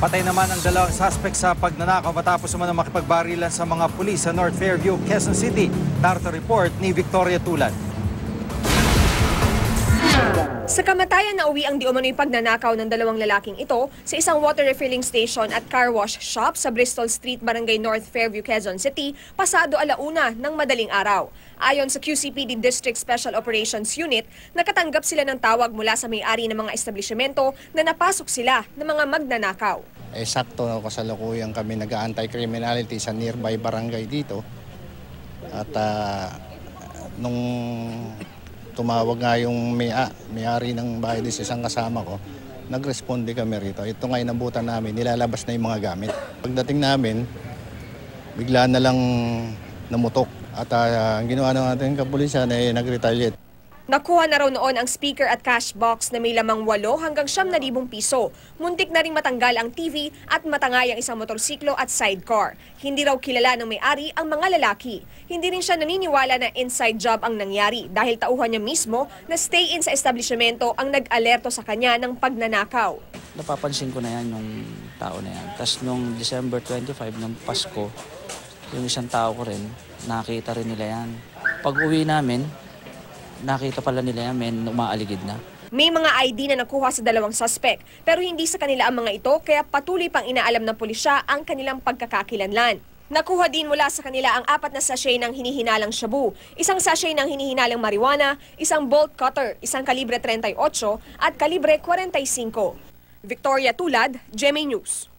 Patay naman ang dalawang suspect sa pagnanakaw matapos naman makipagbarilan sa mga pulis sa North Fairview, Quezon City. Narito report ni Victoria Tulad. Sa kamatayan na uwi ang di umano'y pagnanakaw ng dalawang lalaking ito sa isang water refilling station at car wash shop sa Bristol Street, Barangay North Fairview, Quezon City, pasado 1:00 ng madaling araw. Ayon sa QCPD District Special Operations Unit, nakatanggap sila ng tawag mula sa may-ari ng mga establishmento na napasok sila ng mga magnanakaw. Sakto kasalukuyan kami nag-anti-criminality sa nearby barangay dito. At nung tumawag nga yung may-ari ng bahay din sa isang kasama ko, nag-responde kami rito. Ito nga inabutan namin, nilalabas na yung mga gamit. Pagdating namin, bigla na lang namutok. At ang ginawa natin kapulisan ay nag-retaliate. Nakuha na raw noon ang speaker at cash box na may lamang 8 hanggang 9,000 piso. Muntik na ring matanggal ang TV at matangay ang isang motorsiklo at sidecar. Hindi raw kilala ng may-ari ang mga lalaki. Hindi rin siya naniniwala na inside job ang nangyari dahil tauhan niya mismo na stay-in sa establishmento ang nag-alerto sa kanya ng pagnanakaw. Napapansin ko na yan yung tao na yan. Tapos nung December 25 ng Pasko, yung isang tao ko rin, nakita rin nila yan. Pag uwi namin, nakita pala nila yan, may umaaligid na. May mga ID na nakuha sa dalawang suspect, pero hindi sa kanila ang mga ito, kaya patuloy pang inaalam ng pulisya ang kanilang pagkakakilanlan. Nakuha din mula sa kanila ang 4 na sachet ng hinihinalang shabu, isang sachet ng hinihinalang marijuana, isang bolt cutter, isang kalibre 38 at kalibre 45. Victoria Tulad, GMA News.